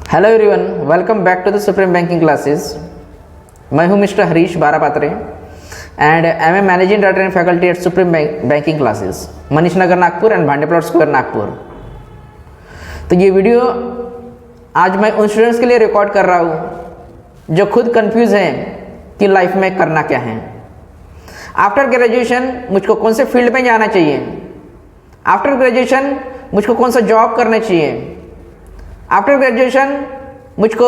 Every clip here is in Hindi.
Hello everyone, welcome back to the Supreme Banking Classes. मैं हूं mister Harish Barapatre and I am managing director and faculty at Supreme Banking Classes, Manish Nagar Nagpur and Bhande plot square Nagpur. तो ये वीडियो आज मैं उन स्टूडेंट्स के लिए रिकॉर्ड कर रहा हूँ जो खुद कंफ्यूज हैं कि लाइफ में करना क्या है। आफ्टर ग्रेजुएशन मुझको कौन से फील्ड में जाना चाहिए, आफ्टर ग्रेजुएशन मुझको कौन सा जॉब करना चाहिए, आफ्टर ग्रेजुएशन मुझको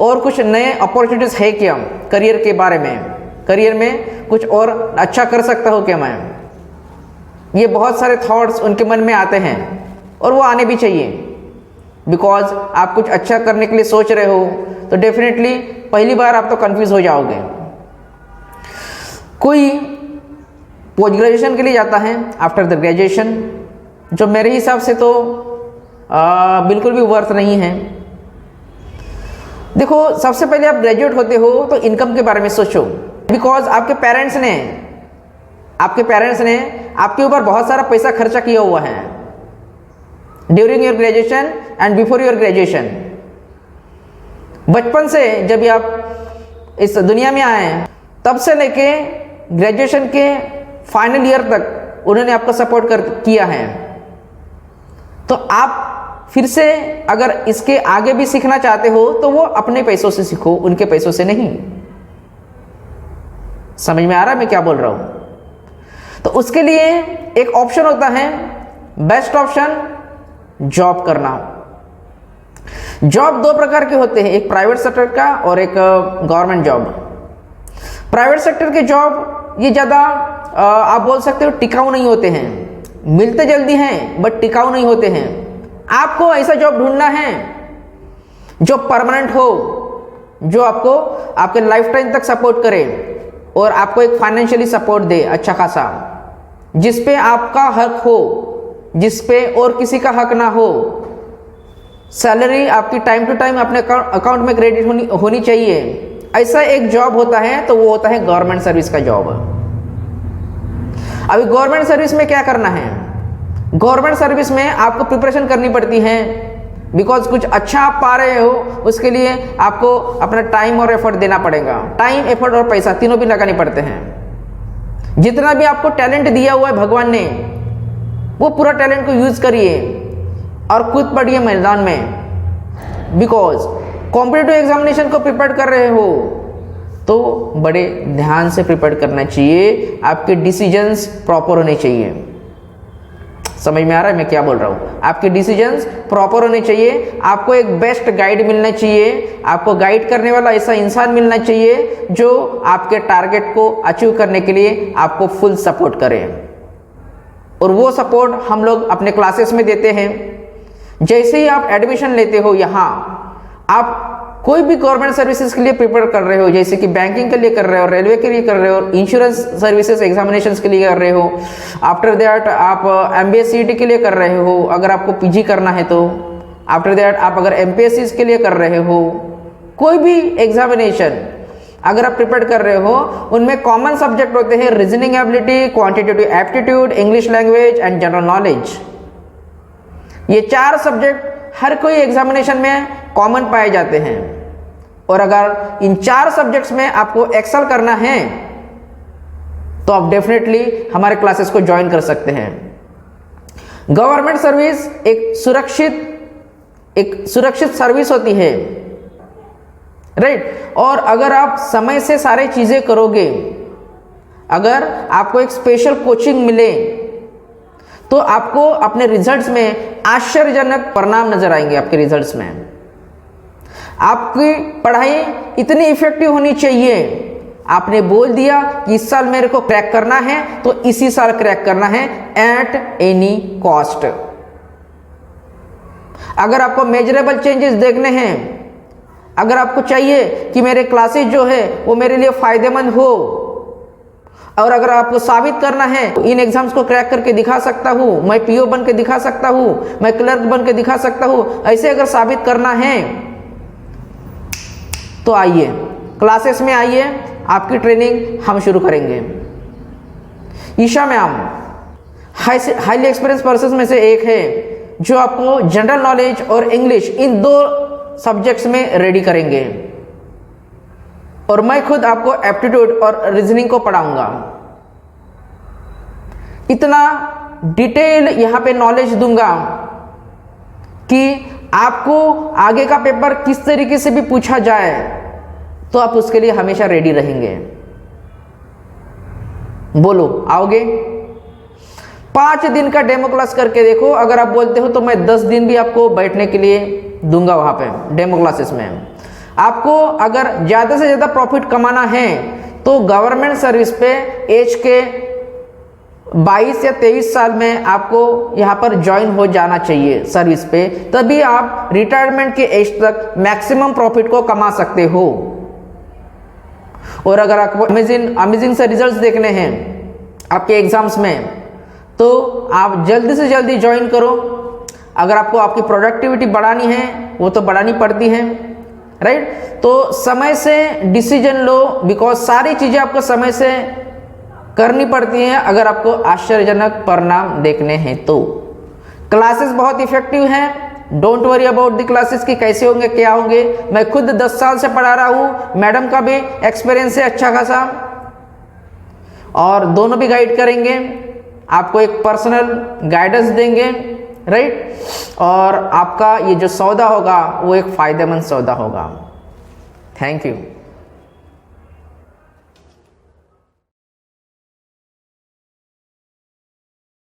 और कुछ नए अपॉर्चुनिटीज़ है क्या करियर के बारे में, करियर में कुछ और अच्छा कर सकता हूँ क्या मैं। ये बहुत सारे थॉट्स उनके मन में आते हैं और वो आने भी चाहिए, बिकॉज आप कुछ अच्छा करने के लिए सोच रहे हो तो डेफिनेटली पहली बार आप तो कंफ्यूज हो जाओगे। कोई पोस्ट ग्रेजुएशन के लिए जाता है आफ्टर द ग्रेजुएशन, जो मेरे हिसाब से तो बिल्कुल भी वर्थ नहीं है। देखो, सबसे पहले आप ग्रेजुएट होते हो तो इनकम के बारे में सोचो, बिकॉज आपके पेरेंट्स ने आपके ऊपर बहुत सारा पैसा खर्चा किया हुआ है during your graduation and before your graduation. बचपन से जब आप इस दुनिया में आए तब से लेके ग्रेजुएशन के फाइनल ईयर तक उन्होंने आपको सपोर्ट किया है। तो आप फिर से अगर इसके आगे भी सीखना चाहते हो तो वो अपने पैसों से सीखो, उनके पैसों से नहीं। समझ में आ रहा है मैं क्या बोल रहा हूं? तो उसके लिए एक ऑप्शन होता है, बेस्ट ऑप्शन जॉब करना। जॉब दो प्रकार के होते हैं, एक प्राइवेट सेक्टर का और एक गवर्नमेंट जॉब। प्राइवेट सेक्टर के जॉब ये ज़्यादा आप बोल सकते हो टिकाऊ नहीं होते हैं, मिलते जल्दी हैं बट टिकाऊ नहीं होते हैं। आपको ऐसा जॉब ढूंढना है जो परमानेंट हो, जो आपको आपके लाइफ टाइम तक सपोर्ट करे और आपको एक फाइनेंशियली सपोर्ट दे अच्छा खासा, जिस पे आपका हक हो, जिस पे और किसी का हक ना हो। सैलरी आपकी टाइम टू टाइम अपने अकाउंट में क्रेडिट होनी चाहिए। ऐसा एक जॉब होता है तो वो होता है गवर्नमेंट सर्विस का जॉब। अभी गवर्नमेंट सर्विस में क्या करना है, गवर्नमेंट सर्विस में आपको प्रिपरेशन करनी पड़ती है, बिकॉज कुछ अच्छा आप पा रहे हो उसके लिए आपको अपना टाइम और एफर्ट देना पड़ेगा। टाइम, एफर्ट और पैसा तीनों भी लगाने पड़ते हैं। जितना भी आपको टैलेंट दिया हुआ है भगवान ने, वो पूरा टैलेंट को यूज करिए और खुद पढ़िए मैदान में। बिकॉज कॉम्पिटिटिव एग्जामिनेशन को प्रिपेयर कर रहे हो तो बड़े ध्यान से प्रिपेयर करना चाहिए, आपके डिसीजंस प्रॉपर होने चाहिए। समझ में आ रहा है मैं क्या बोल रहा हूँ? आपके डिसीजंस प्रॉपर होने चाहिए, आपको एक बेस्ट गाइड मिलना चाहिए, आपको गाइड करने वाला ऐसा इंसान मिलना चाहिए जो आपके टारगेट को अचीव करने के लिए आपको फुल सपोर्ट करे। और वो सपोर्ट हम लोग अपने क्लासेस में देते हैं। जैसे ही आप एडमिशन लेते हो, यहाँ आप कोई भी गवर्नमेंट सर्विसेज के लिए प्रिपेयर कर रहे हो, जैसे कि बैंकिंग के लिए कर रहे हो, रेलवे के लिए कर रहे हो, इंश्योरेंस सर्विसेज एग्जामिनेशंस के लिए कर रहे हो, आफ्टर दैट आप MBA CET के लिए कर रहे हो, अगर आपको PG करना है तो आफ्टर दैट आप अगर MPSC के लिए कर रहे हो, कोई भी एग्जामिनेशन अगर आप प्रिपेयर कर रहे हो, उनमें कॉमन सब्जेक्ट होते हैं reasoning ability, quantitative aptitude, English language and general knowledge. ये 4 सब्जेक्ट हर कोई एग्जामिनेशन में कॉमन पाए जाते हैं। और अगर इन 4 सब्जेक्ट्स में आपको एक्सेल करना है तो आप डेफिनेटली हमारे क्लासेस को ज्वाइन कर सकते हैं। गवर्नमेंट सर्विस एक सुरक्षित सर्विस होती है, राइट। और अगर आप समय से सारी चीजें करोगे, अगर आपको एक स्पेशल कोचिंग मिले तो आपको अपने रिजल्ट्स में आश्चर्यजनक परिणाम नजर आएंगे। आपके रिजल्ट्स में आपकी पढ़ाई इतनी इफेक्टिव होनी चाहिए। आपने बोल दिया कि इस साल मेरे को क्रैक करना है तो इसी साल क्रैक करना है एट एनी कॉस्ट। अगर आपको मेजरेबल चेंजेस देखने हैं, अगर आपको चाहिए कि मेरे क्लासेस जो है वो मेरे लिए फायदेमंद हो, और अगर आपको साबित करना है इन एग्जाम्स को क्रैक करके दिखा सकता हूं, मैं PO बन के दिखा सकता हूं, मैं क्लर्क बन के दिखा सकता हूं, ऐसे अगर साबित करना है तो आइए क्लासेस में आइए, आपकी ट्रेनिंग हम शुरू करेंगे। Isha ma'am highly experience person में से एक है जो आपको जनरल नॉलेज और इंग्लिश इन दो सब्जेक्ट्स में रेडी करेंगे और मैं खुद आपको एप्टीट्यूड और रीजनिंग को पढ़ाऊंगा। इतना डिटेल यहां पे नॉलेज दूंगा कि आपको आगे का पेपर किस तरीके से भी पूछा जाए तो आप उसके लिए हमेशा रेडी रहेंगे। बोलो आओगे? 5 दिन का डेमो क्लास करके देखो, अगर आप बोलते हो तो मैं 10 दिन भी आपको बैठने के लिए दूंगा वहां पे डेमो क्लासेस में। आपको अगर ज्यादा से ज्यादा प्रॉफिट कमाना है तो गवर्नमेंट सर्विस पे एज के 22 या 23 साल में आपको यहाँ पर ज्वाइन हो जाना चाहिए सर्विस पे, तभी आप रिटायरमेंट के एज तक मैक्सिमम प्रॉफिट को कमा सकते हो। और अगर आपको अमेजिंग से रिजल्ट्स देखने हैं आपके एग्जाम्स में तो आप जल्दी से जल्दी ज्वाइन करो। अगर आपको आपकी प्रोडक्टिविटी बढ़ानी है वो तो बढ़ानी पड़ती है, राइट? तो समय से डिसीजन लो, बिकॉज सारी चीजें आपको समय से करनी पड़ती हैं अगर आपको आश्चर्यजनक परिणाम देखने हैं तो। क्लासेस बहुत इफेक्टिव हैं, don't worry about the classes कि कैसे होंगे क्या होंगे। मैं खुद 10 साल से पढ़ा रहा हूँ, मैडम का भी एक्सपीरियंस है अच्छा खासा, और दोनों भी गाइड करेंगे, आपको एक पर्सनल गाइडेंस देंगे, राइट? और आपका ये जो सौदा होगा वो एक फायदेमंद सौदा होगा। Thank you.